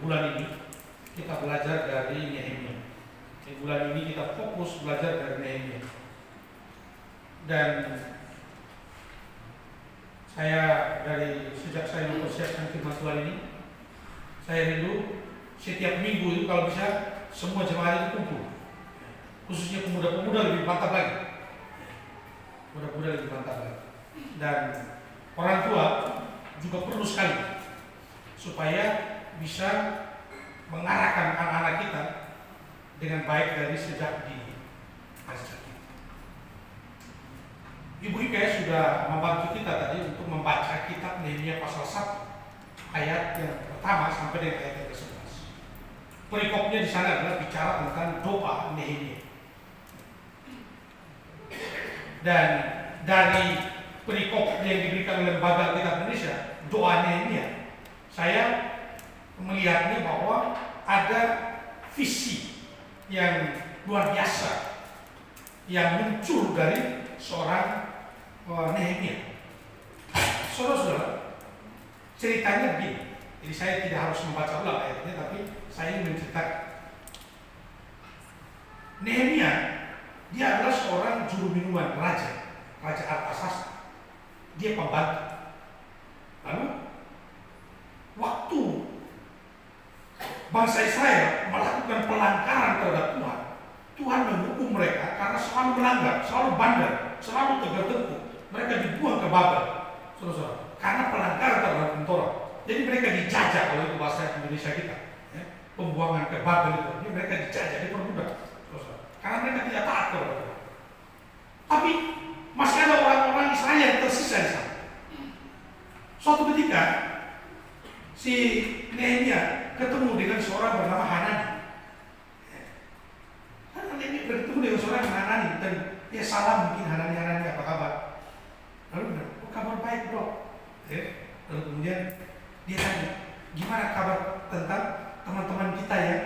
bulan ini kita belajar dari Nehemia. Di bulan ini kita fokus belajar dari Nehemia. Dan saya sejak saya mempersiapkan firman Tuhan ini, saya rindu setiap minggu itu kalau bisa semua jemaat itu kumpul. Khususnya pemuda-pemuda lebih mantap lagi. Pemuda-pemuda lebih mantap lagi. Dan orang tua juga perlu sekali supaya bisa mengarahkan anak-anak kita dengan baik dari sejak di masa kita. Ibu IPS sudah membantu kita tadi untuk membaca kitab Nehemia pasal 1 ayat yang pertama sampai dengan ayat yang ke-11. Perikopnya di sana adalah bicara tentang doa Nehemia. Dan dari perikop yang diberikan oleh Lembaga Kitab Indonesia, doa Nehemia, saya melihatnya bahwa ada visi yang luar biasa yang muncul dari seorang Nehemia. Saudara-saudara, ceritanya begini. Jadi saya tidak harus membaca ulang ayatnya, tapi saya ingin menceritakan. Nehemia, dia adalah seorang juru minuman Raja Artasasta. Dia pembantu. Lalu waktu bangsa Israel melakukan pelanggaran terhadap Tuhan, Tuhan menghukum mereka karena selalu melanggar, selalu bandel, selalu tegar tengkuk. Mereka dibuang ke Babel, saudara-saudara, karena pelanggaran terhadap Torah. Jadi mereka dijajah, kalau itu bahasa Indonesia kita, ya, pembuangan ke Babel itu. Jadi mereka dijajah, diperbudak, saudara-saudara, karena mereka tidak taat kepada Tuhan. Tapi masih ada orang-orang Israel yang tersisa di sana. Suatu ketika si Nehemia ketemu dengan seorang bernama Hanani. Nehemia bertemu dengan seorang Hanani dan dia salam mungkin Hanani apa kabar? Lalu bilang, oh kabar baik bro. Lalu kemudian dia tanya, gimana kabar tentang teman-teman kita yang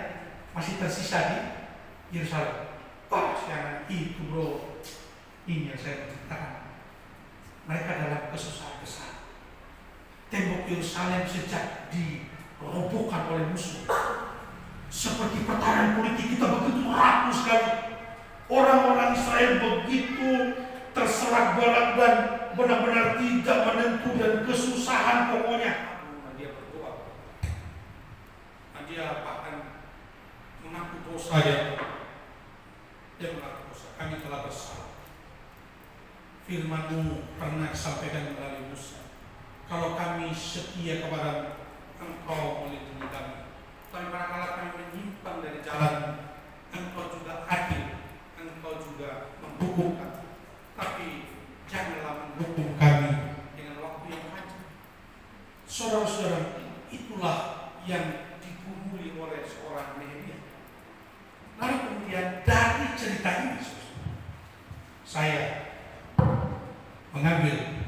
masih tersisa di Yerusalem? Wah, si Hanani itu bro, ini yang saya ceritakan. Mereka dalam kesusahan besar. Tembok Yerusalem sejak dirobohkan oleh musuh. Seperti pertahanan politik kita begitu rapuh sekali. Orang-orang Israel begitu terserak balak dan benar-benar tidak menentu dan kesusahan pokoknya. Dia berdoa. Dia bahkan mengaku dosa ya. Dia mengaku dosa. Kami telah bersalah. Firman-Mu pernah disampaikan melalui Musa. Kalau kami setia kepada Engkau melindungi kami. Tapi manakala kami menyimpang dari jalan, Engkau juga adil, Engkau juga menghukum kami. Tapi janganlah menghukum kami dengan waktu yang panjang. Saudara-saudara, itulah yang digumuli oleh seorang Nehemia. Lalu kemudian dari cerita ini, saya mengambil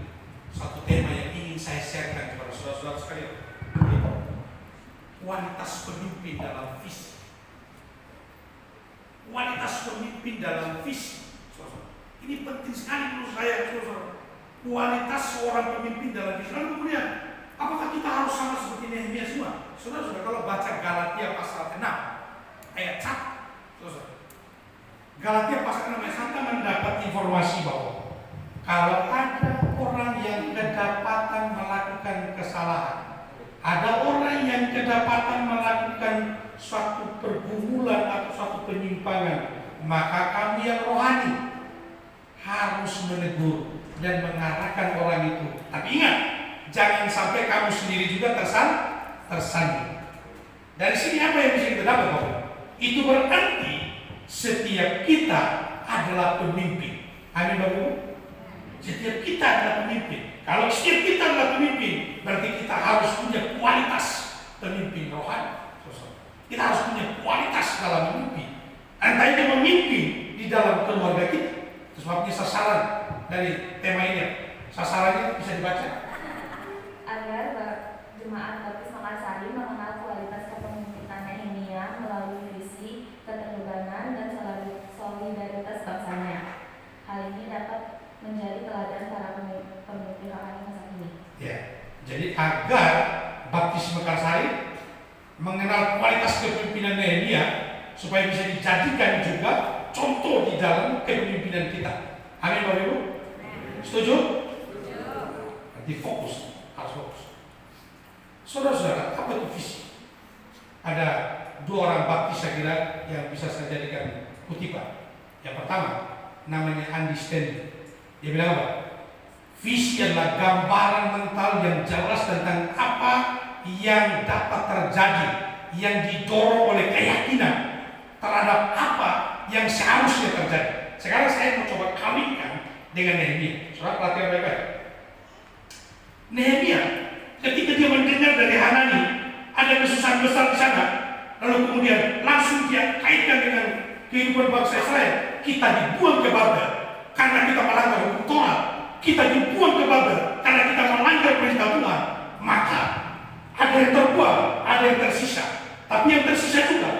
satu tema yang ingin saya sharekan kepada saudara-saudara sekalian. Kualitas pemimpin dalam visi. Kualitas pemimpin dalam visi. Ini penting sekali menurut saya, saudara. Kualitas seorang pemimpin dalam visi. Lalu kemudian, apakah kita harus sama seperti Nehemia semua? Saudara-saudara, kalau baca Galatia pasal 6 ayat 1, saudara. Galatia pasal 6 ayat 1 mendapat informasi bahwa kalau ada orang yang kedapatan melakukan kesalahan, ada orang yang kedapatan melakukan suatu pergumulan atau suatu penyimpangan, maka kami yang rohani harus menegur dan mengarahkan orang itu. Tapi ingat, jangan sampai kamu sendiri juga tersandung. Dari sini apa yang bisa kita dapat, Bapak? Itu berarti setiap kita adalah pemimpin. Amin, Bapak. Setiap kita adalah pemimpin. Kalau setiap kita adalah pemimpin, berarti kita harus punya kualitas pemimpin rohani. Kita harus punya kualitas dalam memimpin. Entah itu memimpin di dalam keluarga kita. Itu sebabnya sasaran dari tema ini. Sasarannya bisa dibaca. Agar jemaat Baptis Makassari mengenal kualitas kepemimpinan Nehemia melalui visi, keterlibanan, dan solidaritas bangsanya. Hal ini dapat menjadi teladan para pemimpin rohani masa kini. Ya, jadi agar Baptis Mekarsari mengenal karena kualitas kepemimpinan Nehemia supaya bisa dijadikan juga contoh di dalam kepemimpinan kita. Amin Bapak Ibu? Setuju? Berarti fokus, harus fokus. Saudara-saudara, apa itu visi? Ada dua orang baptis saya kira yang bisa saya jadikan kutipan. Yang pertama, namanya Andy Stanley. Dia bilang apa? Visi adalah gambaran mental yang jelas tentang apa yang dapat terjadi, yang didorong oleh keyakinan terhadap apa yang seharusnya terjadi. Sekarang saya mau coba kawinkan dengan Nehemia. Saudara perhatikan baik-baik. Nehemia ketika dia mendengar dari Hanani ada kesusahan besar di sana, lalu kemudian langsung dia kaitkan dengan kehidupan bangsa Israel. Kita dibuang ke Babel karena kita melanggar hukum Torah. Kita dibuang ke Babel karena kita melanggar perintah Tuhan. Maka ada yang terbuang, ada yang tersisa. Tapi yang tersisa juga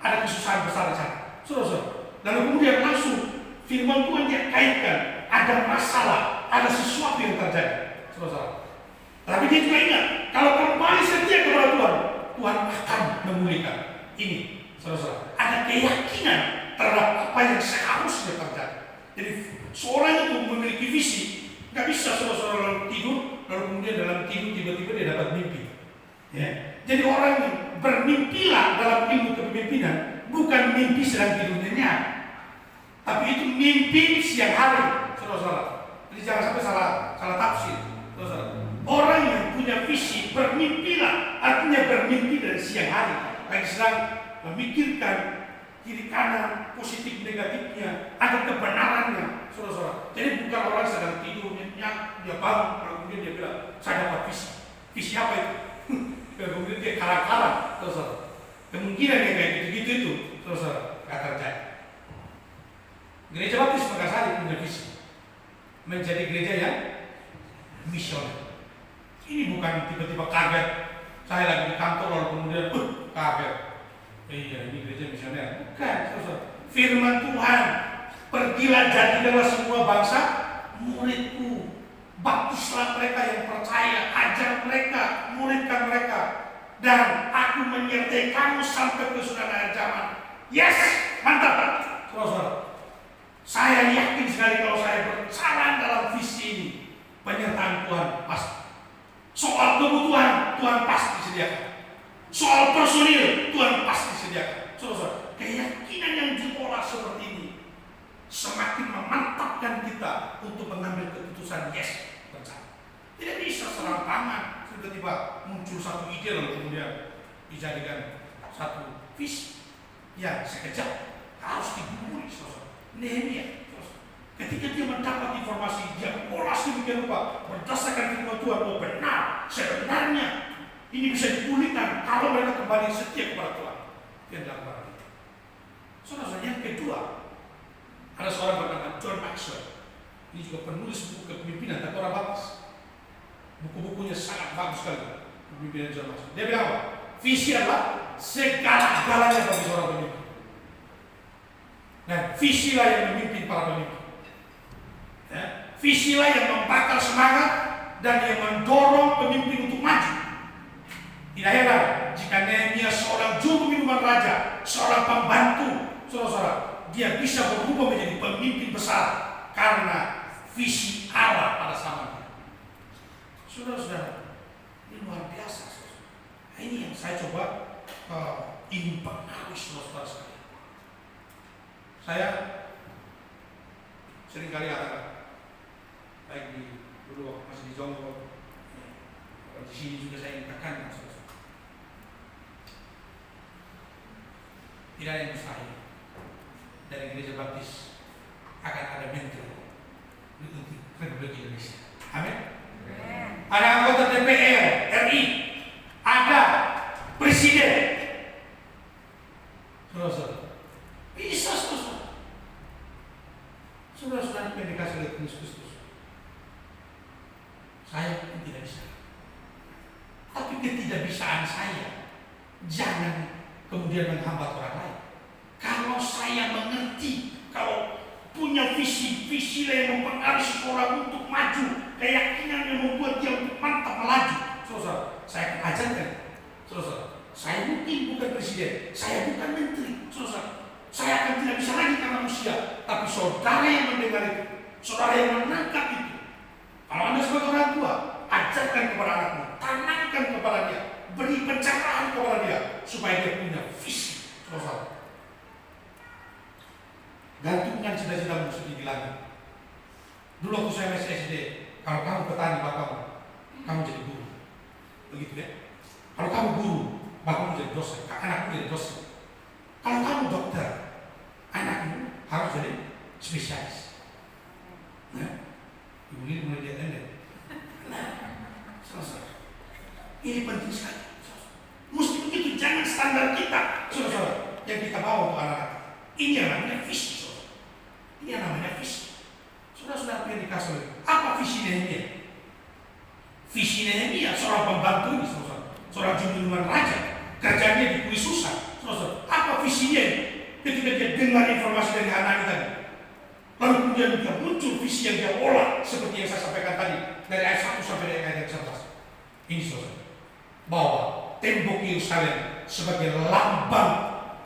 ada kesusahan besar di sana. Saudara-saudara. Lalu kemudian langsung firman Tuhan dia kaitkan, ada masalah, ada sesuatu yang terjadi. Saudara-saudara. Tapi dia juga ingat, kalau kembali setia kepada Tuhan, Tuhan akan memulihkan. Ini, saudara-saudara, ada keyakinan terhadap apa yang seharusnya terjadi. Jadi seorang itu memiliki visi, nggak bisa saudara-saudara lalu tidur, lalu kemudian dalam tidur tiba-tiba dia dapat mimpi. Ya. Jadi orang yang bermimpilah dalam ilmu kepemimpinan, bukan mimpi sedang tidur nyenyak, tapi itu mimpi siang hari, saudara-saudara. Jadi jangan sampai salah tafsir, saudara-saudara. Orang yang punya visi bermimpilah, artinya bermimpi dari siang hari, lagi sedang memikirkan kiri kanan, positif negatifnya, ada kebenarannya, saudara-saudara. Jadi bukan orang sedang tidur nyenyak, dia bangun, lalu kemudian dia bilang, saya dapat visi. Visi apa itu? Kemudian dia karang-karang, saudara-saudara. Kemungkinan yang kayak gitu-gitu itu, saudara-saudara, gak terjadi. Gereja Baptis Makassar punya visi menjadi gereja yang misioner. Ini bukan tiba-tiba kaget, saya lagi di kantor lalu kemudian kaget. Iya, ini gereja misioner. Bukan, saudara. Firman Tuhan, pergilah jadikanlah semua bangsa muridku. Baptislah mereka yang percaya, ajar mereka, muridkan mereka, dan aku menyertai kamu sampai kesudahan akhir zaman. Yes, mantap, saudara. Saya yakin sekali kalau saya berjalan dalam visi ini, penyertaan Tuhan pasti. Soal kebutuhan Tuhan pasti sediakan. Soal personil Tuhan pasti sediakan. Saudara, keyakinan yang diolah seperti ini semakin memantapkan kita untuk mengambil keputusan yes, percaya. Tidak bisa serampangan tiba-tiba muncul satu ide lalu kemudian dijadikan satu visi yang sekejap harus digumuli. Saudara, Nehemia ketika dia mendapat informasi, dia olah sedemikian rupa berdasarkan firman Tuhan, oh benar, sebenarnya ini bisa dipulihkan kalau mereka kembali setia kepada Tuhan. Dia dalam itu. Saudara, yang kedua, ada seorang bernama John Maxwell. Ini juga penulis buku kepemimpinan, tapi orang baptis. Buku-bukunya sangat bagus sekali. Kepemimpinan John Maxwell. Dia bilang apa? Visi adalah segala-galanya bagi seorang pemimpin. Dan visilah yang memimpin para pemimpin. Ya. Visilah yang membakar semangat dan yang mendorong pemimpin untuk maju. Tidak heran jika Nehemia seorang juru minuman raja, seorang pembantu, saudara-saudara, dia bisa berubah menjadi pemimpin besar karena visi Allah pada zamannya. Saudara-saudara, ini luar biasa. Nah, ini yang saya coba ingin pengaruhi saudara-saudara sekalian. Saya sering kali katakan, baik dulu masih di Jonggol, di sini juga saya ingin tekankan, tidak ada yang mustahil dari gereja baptis akan ada menteri untuk Republik Indonesia. Amin. Ada anggota DPR RI, ada presiden. Saudara-saudara, bisa saudara-saudara yang dikasih oleh Kristus. Saya pun tidak bisa. Tapi ketidakbisaan saya jangan kemudian menghambat orang lain. Kalau saya mengerti, kalau punya visi yang mempengaruhi seseorang untuk maju, keyakinan yang membuat dia untuk mantap melaju, saudara, saya akan ajarkan, saudara, Saya mungkin bukan presiden, saya bukan menteri, saudara. Saya akan tidak bisa lagi karena usia. Tapi saudara yang mendengar itu, saudara yang menangkap itu, kalau Anda sebagai orang tua, ajarkan kepada anakmu, tanamkan kepada dia, beri pencerahan kepada dia, supaya dia punya visi, saudara. Gantungkan cita-citamu setinggi langit. Dulu waktu saya masih SD, kalau kamu petani, kamu jadi guru. Begitu ya. Kalau kamu guru, bapakmu jadi dosen, anakmu jadi dosen. Kalau kamu dokter, anakmu harus jadi spesialis. Nah, ibu ini mulai dia tender. Nah, selesai. Ini penting sekali. Mesti begitu, jangan standar kita, saudara-saudara, yang kita bawa untuk anak-anak. Ini yang namanya visi, saudara. Ini yang namanya visi. Saudara-saudara yang dikasih, apa visi Nehemia? Visi Nehemia seorang pembantu ini, saudara, seorang junjungan raja, kerjanya diberi susah, saudara. Apa visinya ini? Ketika dia dengar informasi dari Hanani tadi, lalu kemudian dia muncul visi yang dia olah seperti yang saya sampaikan tadi dari ayat 1 sampai dengan ayat 11. Ini saudara, bahwa tembok Yerusalem sebagai lambang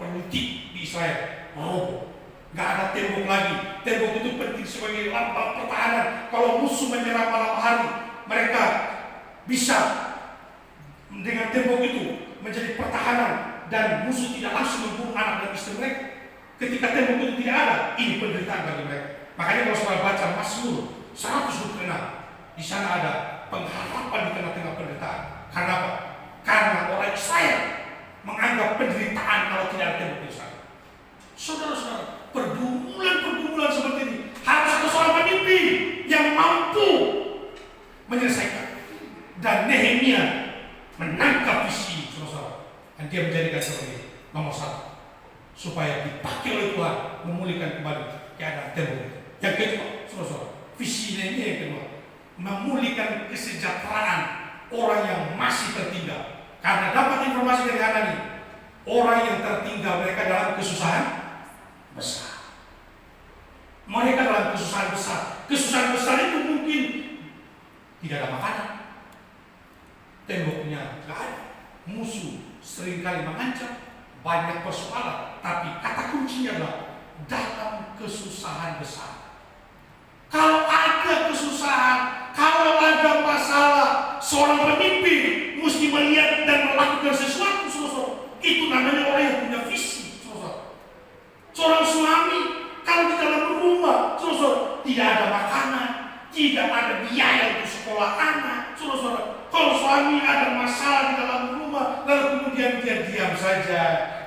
politik di Israel roboh. Gak ada tembok lagi. Tembok itu penting sebagai lambang pertahanan. Kalau musuh menyerang malam hari, mereka bisa dengan tembok itu menjadi pertahanan dan musuh tidak langsung membunuh anak dan istri mereka. Ketika tembok itu tidak ada, ini penderitaan bagi mereka. Makanya kalau saudara baca Mazmur 126, di sana ada pengharapan di tengah-tengah penderitaan. Karena apa? Karena orang Israel menganggap penderitaan kalau tidak ada tembok di sana. Saudara-saudara, pergumulan seperti ini harus ada seorang pemimpin yang mampu menyelesaikan. Dan Nehemia menangkap visi, saudara-saudara, dan dia menjadikan sebagai nomor 1 supaya dipakai oleh Tuhan memulihkan kembali keadaan tembok. Yang kedua, saudara-saudara, visi Nehemia yang kedua, memulihkan kesejahteraan orang yang masih tertinggal. Karena dapat informasi dari Hanani, orang yang tertinggal mereka dalam kesusahan besar. Mereka dalam kesusahan besar. Kesusahan besar itu mungkin tidak ada makanan, temboknya tidak ada, musuh seringkali mengancam, banyak persoalan. Tapi kata kuncinya adalah dalam kesusahan besar. Kalau ada kesusahan, kalau ada masalah, seorang pemimpin mesti melihat dan melakukan sesuatu, saudara. Itu namanya orang yang punya visi, saudara. Seorang suami, kalau di dalam rumah, saudara, tidak ada makanan, tidak ada biaya untuk sekolah anak, saudara. Kalau suami ada masalah di dalam rumah, lalu kemudian dia diam saja,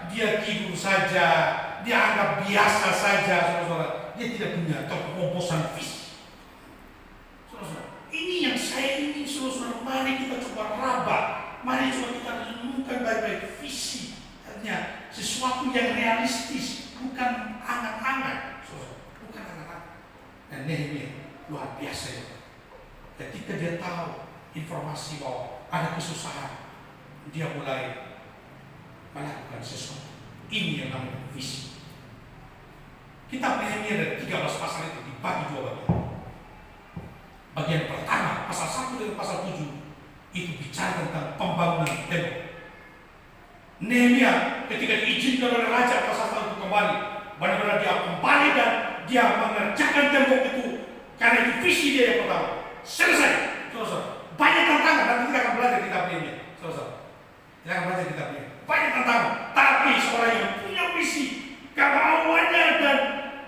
dia tidur saja, dia anggap biasa saja, saudara. Dia tidak punya terobosan visi. Saudara, ini yang saya ingin, saudara. Mari kita coba raba, mari coba kita renungkan baik-baik visi. Artinya sesuatu yang realistis, bukan angan-angan, bukan angan-angan. Dan Nehemia luar biasa ya. Ketika dia tahu informasi bahwa ada kesusahan, dia mulai melakukan sesuatu. Ini yang namanya visi. Kitab Nehemia dari 13 pasal itu dibagi 2 bagian. Bagian pertama, pasal 1 dan pasal 7, itu bicara tentang pembangunan tembok. Nehemia ketika diizinkan oleh raja pasal 1 untuk kembali, benar-benar dia kembali dan dia mengerjakan tembok itu karena itu visi dia yang pertama. Selesai, saudara. Banyak tantangan, nanti kita akan belajar kitab Nehemia, saudara. Kita akan belajar kitab Nehemia. Banyak tantangan, tapi seorang yang punya visi, kemauannya dan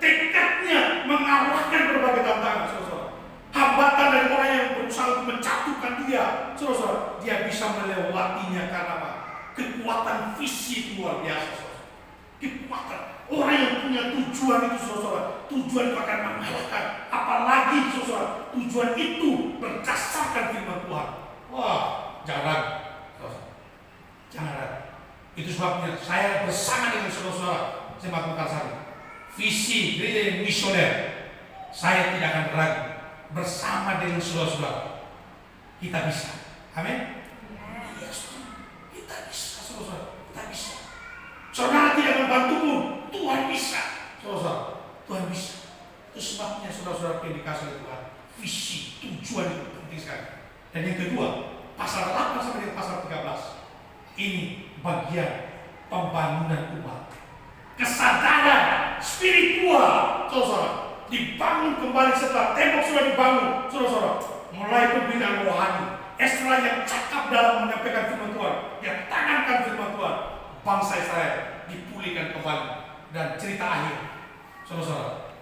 tekadnya mengalahkan berbagai tantangan, saudara. Hambatan dari orang yang berusaha untuk menjatuhkan dia, saudara. Dia bisa melewatinya karena apa? Kekuatan visi luar biasa, saudara. Kekuatan orang yang punya tujuan itu, saudara. Tujuan itu akan mengalahkan. Apalagi, saudara, tujuan itu berdasarkan firman Tuhan. Wah, jangan ragu, saudara. Jangan ragu. Itu sebabnya saya bersama dengan saudara-saudara Jemaat Mekarsari. Visi gereja misioner, saya tidak akan ragu. Bersama dengan saudara-saudara, kita bisa. Amin. Kita bisa, saudara. Kita bisa. Saudara tidak membantu pun, Tuhan bisa, saudara. Tuhan bisa. Itu sebabnya saudara-saudara yang dikasih oleh Tuhan, visi, tujuan itu penting sekali. Dan yang kedua, pasal 8 sampai pasal 13 ini bagian pembangunan umat. Kesadaran spiritual, saudara, dibangun kembali setelah tembok sudah dibangun, saudara. Mulai pembinaan rohani. Ezra yang cakap dalam menyampaikan firman Tuhan, yang tangankan firman Tuhan, bangsa Israel dipulihkan kembali. Dan cerita akhir, saudara,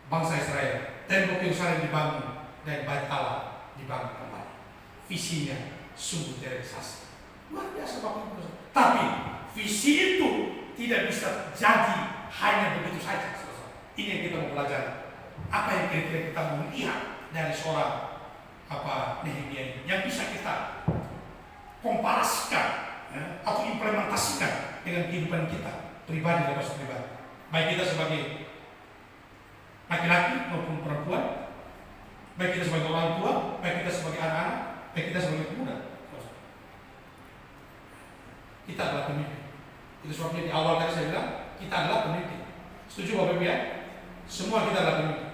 bangsa Israel, tembok Yerusalem dibangun dan Bait Allah dibangun kembali. Visinya sungguh terrealisasi. Luar biasa Bapak Ibu. Tapi visi itu tidak bisa jadi hanya begitu saja, saudara. Ini yang kita mau belajar. Apa yang kira-kira kita mau lihat dari seorang Nehemia ini yang bisa kita komparasikan atau implementasikan dengan kehidupan kita pribadi dan pribadi. Baik kita sebagai laki-laki maupun perempuan, baik kita sebagai orang tua, baik kita sebagai anak-anak, baik kita sebagai pemuda. Kita adalah pemimpin. Itu sebabnya di awal tadi saya bilang kita adalah pemimpin. Setuju Bapak Ibu ya? Semua kita adalah pemimpin.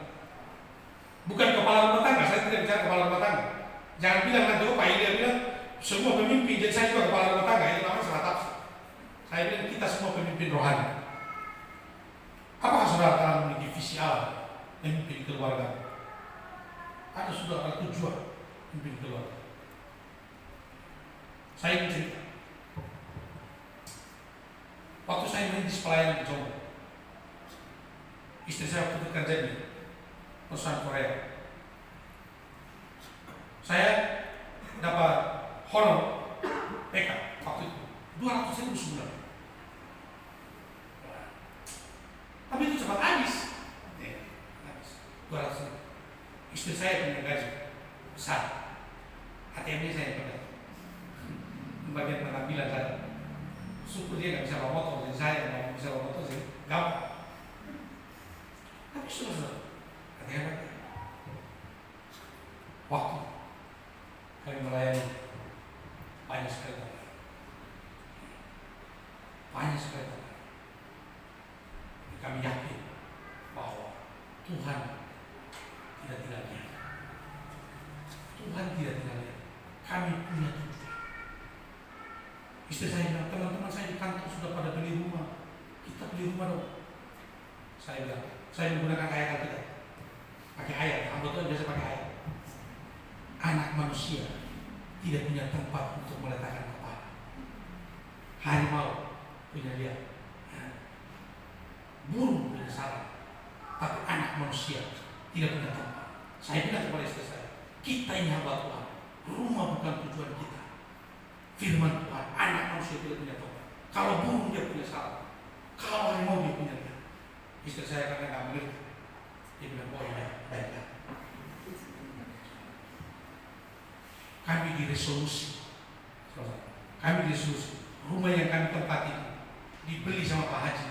Bukan kepala rumah tangga, saya tidak bicara kepala rumah tangga. Jangan bilang nanti Pak Ilya bilang semua pemimpin, jadi saya juga kepala rumah tangga. Itu namanya salah tafsir. Saya bilang kita semua pemimpin rohani. Apakah saudara telah memiliki visi Allah memimpin keluarga? Ada sudah ada tujuan memimpin keluarga. Saya ingin cerita. Waktu saya merintis pelayanan di Jombang, istri saya waktu itu kerja di perusahaan Korea. Saya dapat honor PK waktu itu 200.000 sebulan. Tapi itu cepat habis. 200.000. Istri saya punya gaji besar. ATM-nya saya pegang. Bagian pengambilan saya. Syukur dia nggak bisa bawa motor, jadi saya yang bisa bawa motor sih gampang. Tapi sudah hati-hati. Waktu kami melayani banyak sekali, kami yakin bahwa Tuhan tidak tinggal-tinggal. Tuhan tidak tinggal-tinggal. Kami punya tujuan. Istri saya bilang, teman-teman saya di kantor sudah pada beli rumah. Kita beli rumah dong. Saya bilang, saya menggunakan ayat kita. Pakai ayat, anggota biasa pakai ayat. Anak manusia tidak punya tempat untuk meletakkan kepala. Harimau punya liang, burung punya sarang, tapi anak manusia tidak punya tempat. Saya bilang kepada istri saya, kita ini hamba Tuhan. Rumah bukan tujuan kita. Firman Tuhan, anak manusia tidak punya tempat. Kalau burung dia punya sarang, kalau harimau dia punya liang. Istri saya karena nggak mengerti, dia bilang, oh ya, baiklah. Kami diresolusi, rumah yang kami tempati dibeli sama Pak Haji.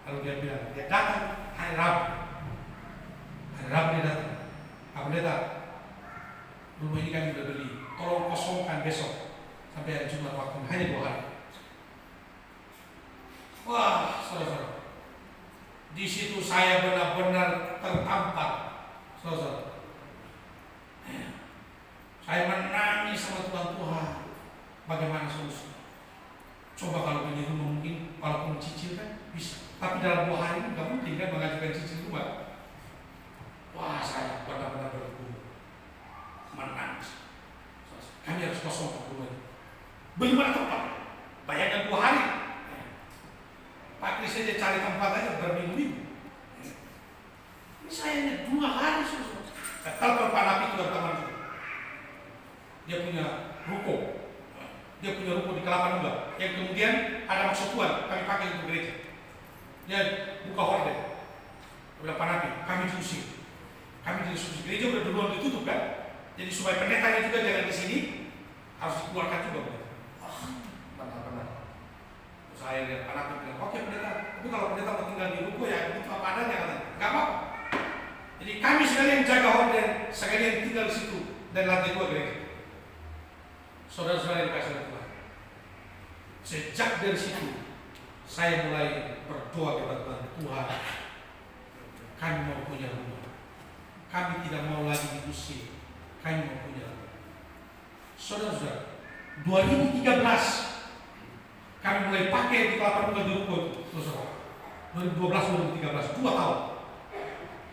Lalu dia bilang, dia datang hari Rabu dia datang, Pak Pendeta, rumah ini kami sudah beli, tolong kosongkan besok sampai hari Jumat waktu hanya 2 hari. Wah, saudara, di situ saya benar-benar tertampar, saudara. Saya menangis sama Tuhan, bagaimana solusi? Coba kalau beli rumah mungkin, walaupun cicil kan bisa. Tapi dalam 2 hari nggak mungkin kan mengajukan cicil rumah. Wah, saya benar-benar bergumul, menangis. Kami harus kosongkan rumah ini. Bagaimana tempat? Bayangkan 2 hari. Pak Kris saja cari tempat aja berminggu-minggu. Ini saya hanya 2 hari susah. Kalau Pak Nabi itu teman juga. Dia punya ruko di Kelapa Nunggal yang kemudian ada maksud Tuhan kami pakai untuk gereja. Dia buka horden, bilang Pak Nabi, kami diusir, gereja udah duluan ditutup kan, jadi supaya pendetanya juga jangan di sini harus dikeluarkan juga. Benar-benar. Saya lihat Pak Nabi bilang, oke pendeta, tapi kalau pendeta mau tinggal di ruko ya itu apa adanya katanya, nggak apa-apa. Jadi kami sekalian jaga horden, sekalian tinggal di situ dan lantai 2 gereja. Saudara-saudara yang dikasihi Tuhan, sejak dari situ saya mulai berdoa kepada Tuhan, kami mau punya rumah, kami tidak mau lagi diusir, kami mau punya rumah. Saudara-saudara, 2013 Kami mulai pakai di kelapa muda di ruko itu, saudara. 2012-2013, 2 tahun.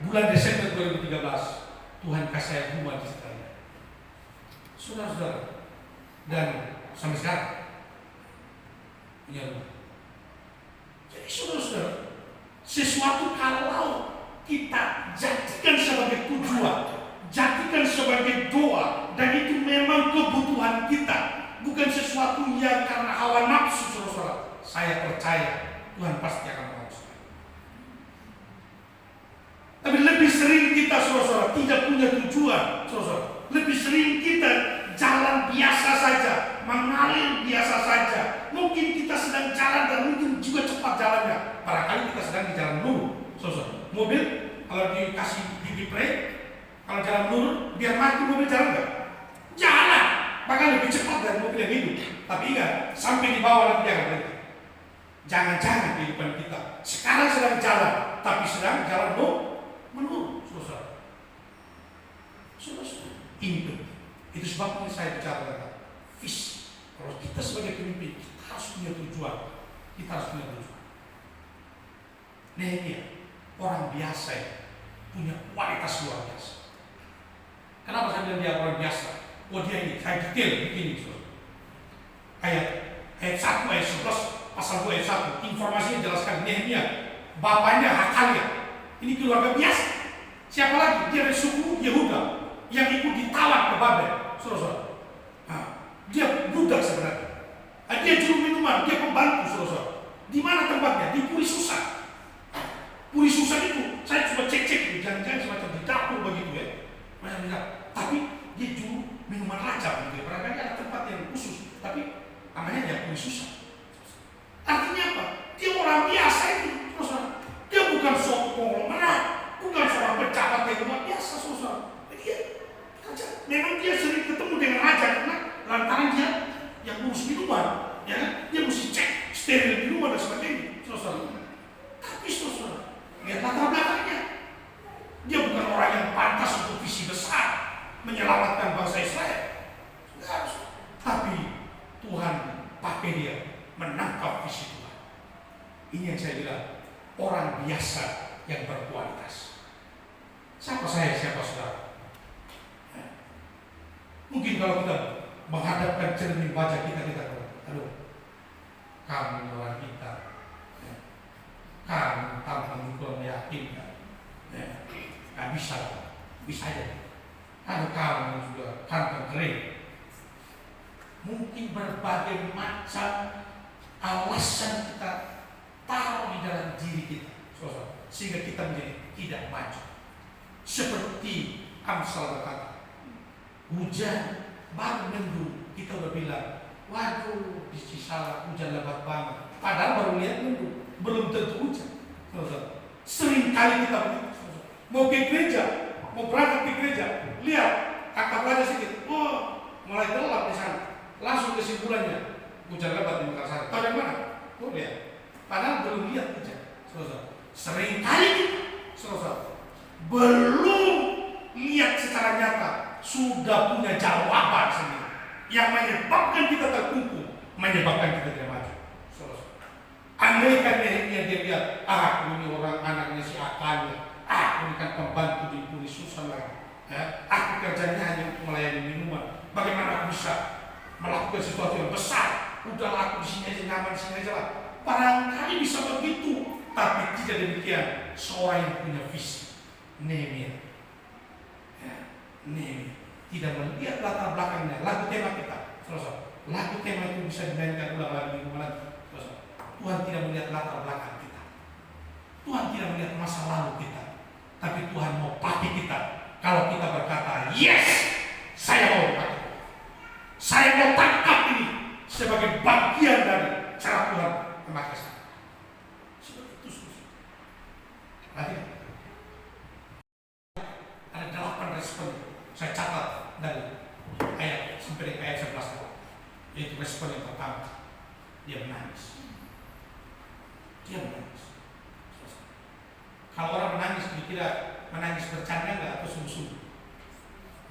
Bulan Desember 2013, Tuhan kasih saya rumah di sekitarnya. Saudara-saudara, dan sampai sekarang punya rumah. Jadi saudara-saudara, sesuatu kalau kita jadikan sebagai tujuan, jadikan sebagai doa, dan itu memang kebutuhan kita, bukan sesuatu yang karena hawa nafsu, saudara-saudara. Saya percaya Tuhan pasti akan menolong. Tapi lebih sering kita, saudara-saudara, tidak punya tujuan, saudara-saudara. Lebih sering kita jalan biasa saja, mengalir biasa saja. Mungkin kita sedang jalan dan mungkin juga cepat jalannya. Barangkali kita sedang di jalan lurus, saudara. Mobil kalau dikasih gigi brake, kalau jalan lurus, biar mati mobil jalan nggak? Jalan, bahkan lebih cepat dari mobil yang hidup. Tapi ingat, sampai di bawah nanti jangan berhenti. Jangan-jangan kehidupan kita sekarang sedang jalan, tapi sedang jalan menurun, saudara. Ini penting. Itu sebabnya saya bicara tentang visi. Kalau kita sebagai pemimpin, kita harus punya tujuan. Kita harus punya tujuan. Nehemia, orang biasa ya, punya kualitas luar biasa. Kenapa saya bilang dia orang biasa? Oh dia ini, saya detail begini, saudara. Ayat 1 ayat 11 pasal 2 ayat 1, informasinya jelaskan Nehemia, bapaknya Hakalia. Ini keluarga biasa. Siapa lagi? Dia dari suku Yehuda yang ikut ditawan ke Babel, saudara. Dia budak sebenarnya. Dia juru minuman, dia pembantu, saudara. Di mana tempatnya? Di Puri Susan. Puri Susan itu saya coba cek-cek, jangan-jangan semacam di dapur begitu ya. Macam-macam. Tapi dia juru minuman raja, begitu. Barangkali ada tempat yang khusus, tapi namanya dia Puri Susan. Artinya apa? Dia orang biasa itu, saudara. Dia bukan seorang konglomerat, bukan seorang pejabat yang luar biasa, saudara. Dia kerja. Memang dia sering ketemu dengan raja karena lantaran dia yang ngurus minuman, ya kan? Dia mesti cek steril minuman dan sebagainya, saudara. Tapi saudara, lihat latar belakangnya. Dia bukan orang yang pantas untuk visi besar menyelamatkan bangsa Israel. Tapi Tuhan pakai dia menangkap visi Tuhan. Ini yang saya bilang, orang biasa yang berkualitas. Siapa saya, siapa saudara? Mungkin kalau kita menghadapkan cermin wajah kita bilang, aduh, kamu orang kita, kamu tampang kurang meyakinkan, nggak bisa aja. Kalau kamu juga tampang kering, mungkin berbagai macam alasan kita taruh di dalam diri kita, sehingga kita menjadi tidak maju. Seperti Amsal berkata, hujan baru mendung, kita udah bilang, waduh, di Cisalak hujan lebat banget. Padahal baru lihat mendung, belum tentu hujan. Sering kali kita mau ke gereja, mau berangkat ke gereja, lihat kakak aja sedikit, oh mulai gelap di sana. Langsung kesimpulannya, hujan lebat di Makassar. Tahu dari mana? Oh lihat. Padahal belum lihat hujan. Sering kali kita, belum lihat secara nyata, sudah punya jawaban sendiri yang menyebabkan kita terkungkung, menyebabkan kita tidak maju. Andai kan Nehemia dia lihat, ini orang anaknya si Akannya, ini kan pembantu di Puri Susan lagi. Aku kerjanya hanya untuk melayani minuman. Bagaimana aku bisa melakukan sesuatu yang besar? Udahlah aku di sini aja, nyaman di sini aja lah. Barangkali bisa begitu, tapi tidak demikian. Seorang yang punya visi, Nehemia, Nehemia tidak melihat latar belakangnya. Lagu tema kita, lagu tema itu bisa dimainkan ulang lagi minggu lagi. Tuhan tidak melihat latar belakang kita. Tuhan tidak melihat masa lalu kita. Tapi Tuhan mau pakai kita. Kalau kita berkata, yes, saya mau pakai. Saya mau tangkap ini sebagai bagian dari cara Tuhan memakai saya. Seperti itu susah. Lagi ada 8 respon. Saya catat dari ayat sampai ayat 11. Yaitu respon yang pertama, dia menangis. Dia menangis. Kalau orang menangis, kira-kira menangis bercanda nggak atau sungguh-sungguh?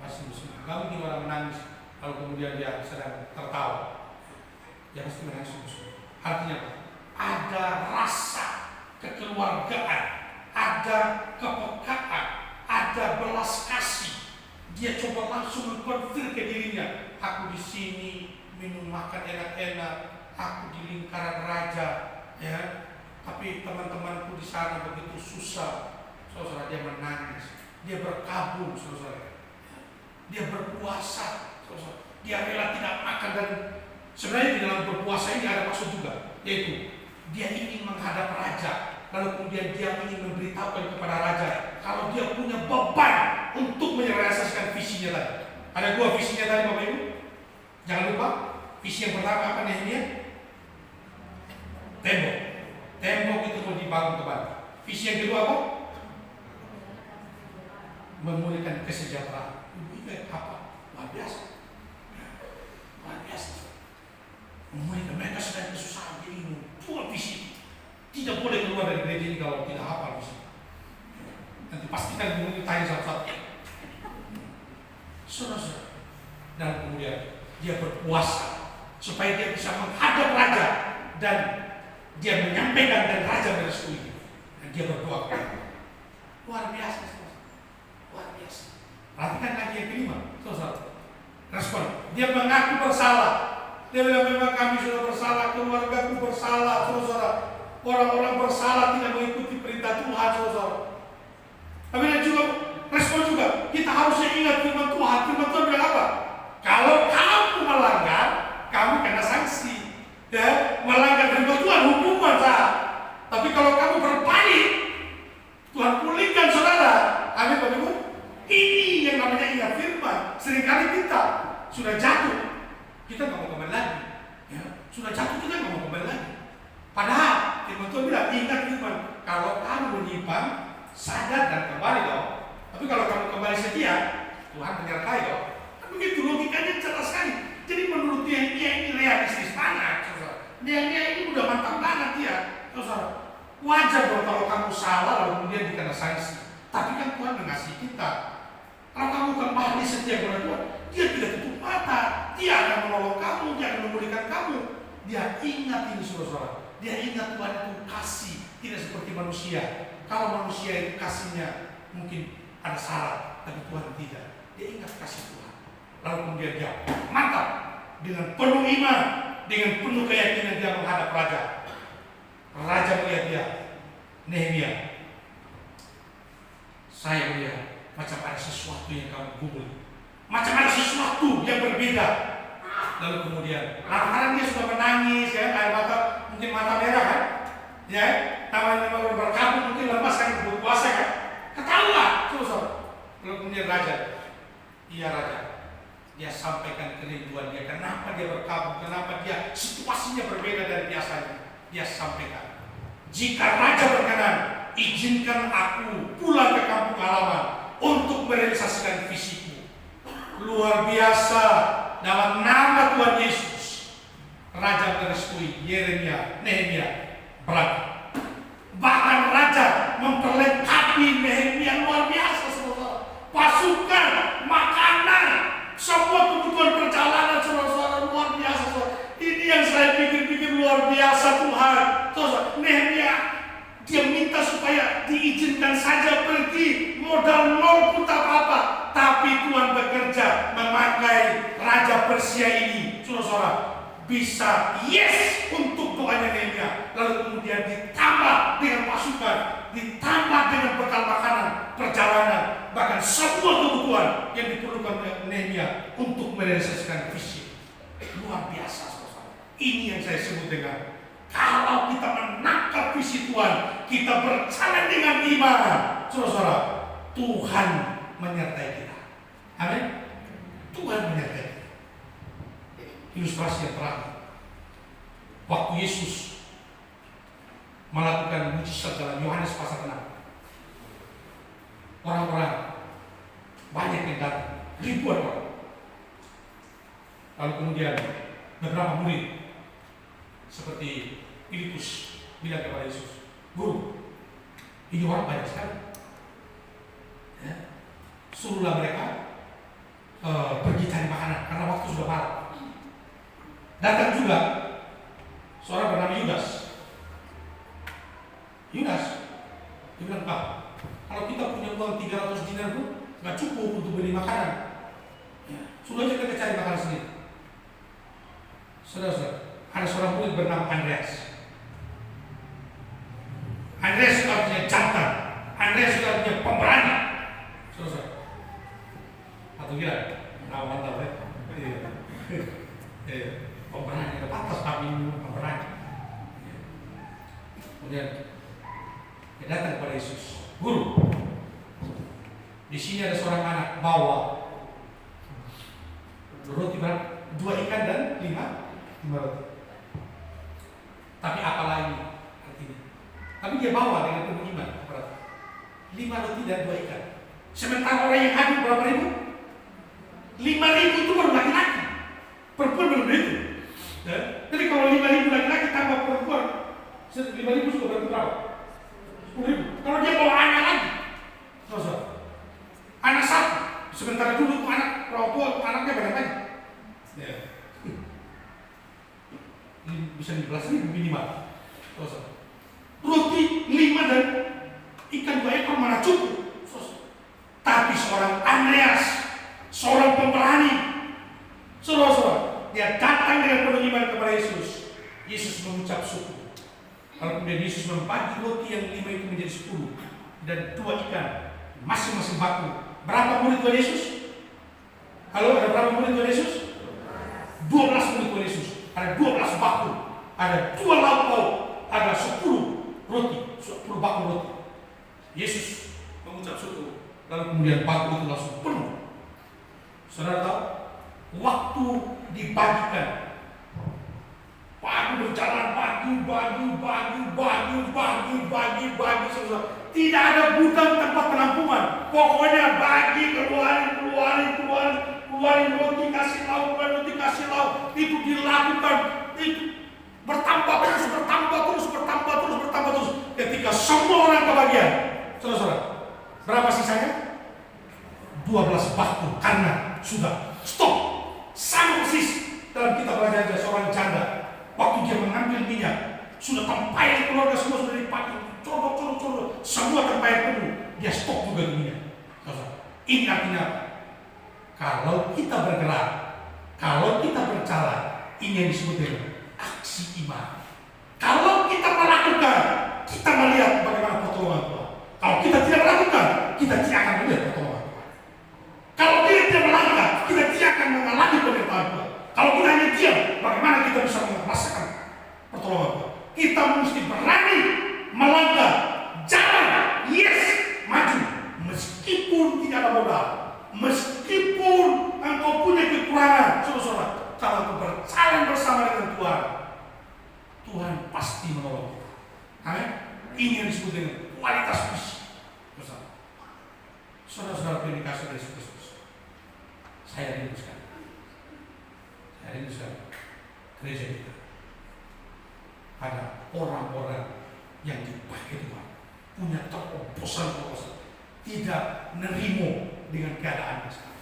Pasti sungguh-sungguh. Kalau orang menangis, kalau kemudian dia sedang tertawa, dia pasti menangis sungguh-sungguh. Artinya apa? Ada rasa kekeluargaan, ada kepekaan, ada belas kasih. Dia coba langsung mengkonfir ke dirinya, aku di sini minum makan enak-enak, aku di lingkaran raja, ya. Tapi teman-temanku di sana begitu susah. Saudara, dia menangis, dia berkabung, saudara. Dia berpuasa, saudara. Dia rela tidak makan, dan sebenarnya di dalam berpuasa ini ada maksud juga, yaitu dia ingin menghadap raja. Lalu kemudian dia ingin memberitahukan kepada raja kalau dia punya beban untuk merealisasikan visinya tadi. Ada 2 visinya tadi, Bapak Ibu. Jangan lupa, visi yang pertama apa Nehemia? Tembok. Tembok itu mau dibangun kembali. Visi yang kedua apa? Memulihkan kesejahteraan. Ini apa? Luar biasa. Luar biasa. Memulihkan, mereka sedang kesusahan ini. 2 visi. Tidak boleh keluar dari gereja ini kalau tidak hafal visi. Nanti pastikan mungkin tanya satu-satu. Saudara, dan kemudian dia berpuasa supaya dia bisa menghadap raja dan dia menyampaikan dan raja merestui. Dan dia berdoa kepada Allah. Luar biasa, saudara. Luar biasa. Perhatikan lagi yang kelima, saudara. Respon. Dia mengaku bersalah. Dia bilang memang kami sudah bersalah, keluargaku bersalah, saudara. Orang-orang bersalah tidak mengikuti perintah Tuhan, saudara. Tapi dan juga respon juga, kita harusnya ingat firman Tuhan. Firman Tuhan bilang apa? Kalau kamu melanggar, kamu kena sanksi. Ya, melanggar firman Tuhan hukuman sah. Tapi kalau kamu berbalik, Tuhan pulihkan saudara. Amin, Bapak Ibu. Ini yang namanya ingat firman. Seringkali kita sudah jatuh, kita nggak mau kembali lagi. Ya, sudah jatuh kita nggak mau kembali lagi. Padahal firman Tuhan bilang, ingat firman, kalau kamu menyimpang, sadar dan kembali dong. Tapi kalau kamu kembali setia, Tuhan menyertai dong. Kan begitu, logikanya jelas sekali. Jadi menurut dia ini realistis banget, saudara. Dia ini udah mantap banget dia, saudara. Wajar dong kalau kamu salah lalu kemudian dikena sanksi. Tapi kan Tuhan mengasihi kita. Kalau kamu kembali setia kepada Tuhan, dia tidak tutup mata. Dia akan menolong kamu, dia akan memulihkan kamu. Dia ingat ini, saudara. Dia ingat Tuhan itu kasih, tidak seperti manusia. Kalau manusia itu kasihnya mungkin ada salah, tapi Tuhan tidak. Dia ingat kasih Tuhan. Lalu kemudian dia mantap dengan penuh iman, dengan penuh keyakinan dia menghadap raja. Raja melihat dia, Nehemia, saya melihat macam ada sesuatu yang kamu gumul, macam ada sesuatu yang berbeda. Lalu kemudian, kadang-kadang dia sudah menangis, ya, air mata, mungkin mata merah kan, ya, namanya berkabung, mungkin lemas kan, berpuasa kan, ketawa, saudara. Lalu kemudian raja, iya raja, dia sampaikan kerinduan dia, kenapa dia berkabung, kenapa dia situasinya berbeda dari biasanya. Dia sampaikan, jika raja berkenan, izinkan aku pulang ke kampung halaman untuk merealisasikan visiku. Luar biasa, dalam nama Tuhan Yesus, raja merestui Nehemia berangkat. Bahkan raja memperlengkapi Nehemia luar biasa, saudara. Pasukan, makanan, semua kebutuhan perjalanan, saudara-saudara, luar biasa, saudara. Ini yang saya pikir-pikir luar biasa Tuhan. Saudara, Nehemia dia minta supaya diizinkan saja pergi, modal nol pun tak apa-apa. Tapi Tuhan bekerja memakai Raja Persia ini, saudara, bisa yes untuk doanya Nehemia. Lalu kemudian ditambah dengan pasukan, ditambah dengan bekal makanan, perjalanan, bahkan semua kebutuhan yang diperlukan oleh Nehemia untuk merealisasikan visi. Luar biasa, saudara. Ini yang saya sebut dengan kalau kita menangkap visi Tuhan, kita berjalan dengan iman, saudara, Tuhan menyertai kita. Amin. Tuhan menyertai kita. Ilustrasi yang terakhir, waktu Yesus melakukan mujizat dalam Yohanes pasal 6, orang-orang banyak yang datang, ribuan orang. Lalu kemudian beberapa murid seperti Filipus bilang kepada Yesus, Guru, ini orang banyak sekali, ya, suruhlah mereka pergi cari makanan karena waktu sudah malam. Datang juga Seorang bernama Yudas. Yudas, dia bilang, Pak, kalau kita punya uang 300 dinar pun nggak cukup untuk beli makanan. Ya, sudah aja kita cari makanan sendiri. Saudara-saudara, ada seorang murid bernama Andreas. Andreas itu artinya jantan. Andreas itu artinya pemberani. Saudara-saudara, atau kira, mantap ya. Pemberani, ada pantas kami pemberani. Kemudian dia datang kepada Yesus, Guru, di sini ada seorang anak bawa roti berapa? 2 ikan dan 5 roti. Tapi apalah ini artinya? Tapi dia bawa dengan penuh iman. 5 roti dan 2 ikan. Sementara orang yang hadir berapa ribu? 5.000 itu baru laki-laki. Perempuan belum itu. Ya? Jadi kalau 5.000 laki-laki tambah perempuan, 5.000 sudah berapa? 10.000. Kalau dia bawa anak lagi, anak satu. Sementara dulu tuh anak orang tua anaknya banyak lagi. Ya. Bisa 15.000 minimal. Roti 5 dan ikan 2 ekor mana cukup. Tapi seorang Andreas, seorang pemberani, saudara-saudara, dia datang dengan penuh iman kepada Yesus. Yesus mengucap syukur. Lalu kemudian Yesus membagi roti yang 5 itu menjadi 10 dan 2 ikan, masing-masing baku. Berapa murid Tuhan Yesus? Halo, ada berapa murid Tuhan Yesus? 12 murid Tuhan Yesus. Ada 12 baku, ada 2 lauk pauk, ada 10 roti, 10 baku roti. Yesus mengucap syukur. Lalu kemudian baku itu langsung penuh. Saudara tahu, waktu dibagikan, baku berjalan bagi, saudara. Tidak ada gudang tempat penampungan. Pokoknya bagi, keluarin roti, kasih lauk, roti, kasih lauk. Itu dilakukan, itu bertambah terus. Ketika semua orang kebagian, saudara, berapa sisanya? 12 baku, karena sudah stop. Sama persis dalam kitab Raja seorang janda, waktu dia mengambil minyak, sudah tempayan keluarga semua sudah dipakai, codok, semua tempayan penuh, dia stop juga di minyak. Ini artinya kalau kita bergerak, kalau kita berjalan, ini yang disebut dengan aksi iman. Kalau kita melakukan, kita melihat bagaimana pertolongan Tuhan. Kalau kita tidak melakukan, kita tidak akan melihat pertolongan Tuhan. Kalau kita tidak melangkah, kita tidak akan mengalami penyertaan Tuhan. Kalau kita hanya diam, bagaimana kita bisa merasakan pertolongan Tuhan? Kita mesti berani melangkah, jalan, maju. Meskipun tidak ada modal, meskipun engkau punya kekurangan, saudara-saudara, kalau engkau berjalan bersama dengan Tuhan, Tuhan pasti menolong kita. Amin. Ini yang disebut dengan kualitas misi bersama. Saudara-saudara yang dikasih oleh Yesus Kristus, saya rindu sekali gereja kita ada orang-orang yang dipakai Tuhan, punya terobosan, tidak nerimo dengan keadaan sekarang.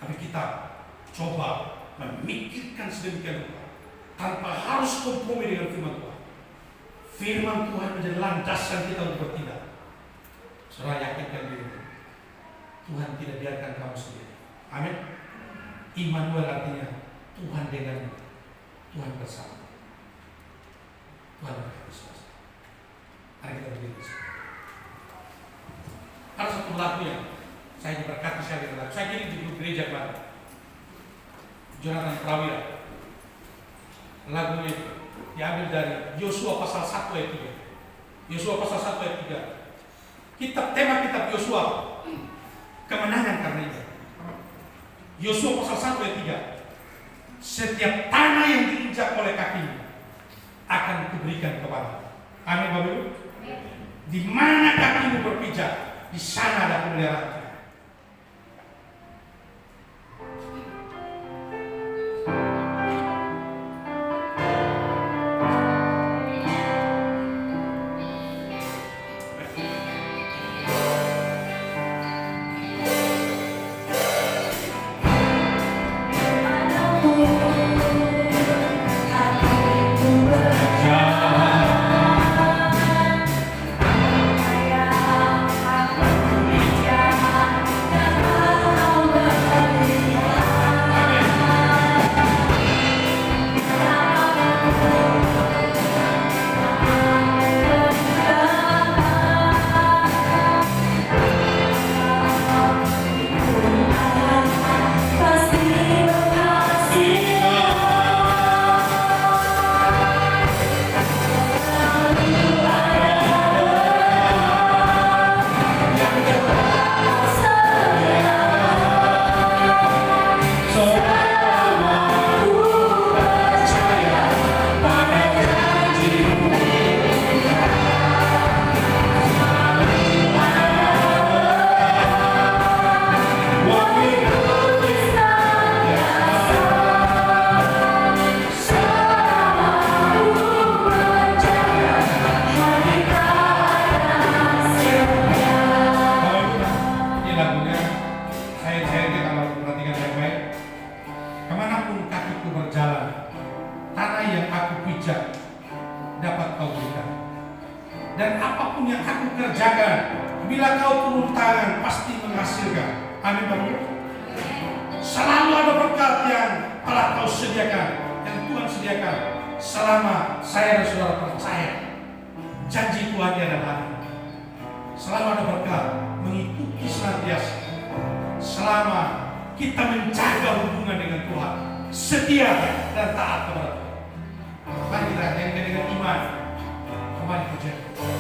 Tapi kita coba memikirkan sedemikian rupa tanpa harus kompromi dengan firman Tuhan. Firman Tuhan menjadi landasan kita untuk bertindak. Saudara yakinkan diri, Tuhan tidak biarkan kamu sendiri. Amin. Immanuel artinya Tuhan dengan Tuhan bersama. Tuhan berkata, mari kita berdiri. Ada satu lagu yang saya diberkati sekali dengan lagu. Saya kira di grup gereja kemarin, Jonathan Prawira. Lagunya diambil dari Yosua pasal 1 ayat 3. Yosua pasal 1 ayat 3. Tema kitab Yosua, kemenangan karena itu. Yosua pasal 1 ayat 3. Setiap tanah yang diinjak oleh kakimu akan diberikan kepada. Amin Bapak Ibu. Di mana kakimu berpijak, di sana ada pemeliharaan. Aku apapun yang aku kerjakan, bila kau turun tangan pasti menghasilkan. Amin Bapak. Selalu ada berkat yang telah kau sediakan, yang Tuhan sediakan, selama saya dan saudara percaya janji Tuhan di dalam hati. Selalu ada berkat mengikuti senantiasa, selama kita menjaga hubungan dengan Tuhan, setia dan taat kepada Tuhan. Mari kita dengan iman kembali ke Tuhan.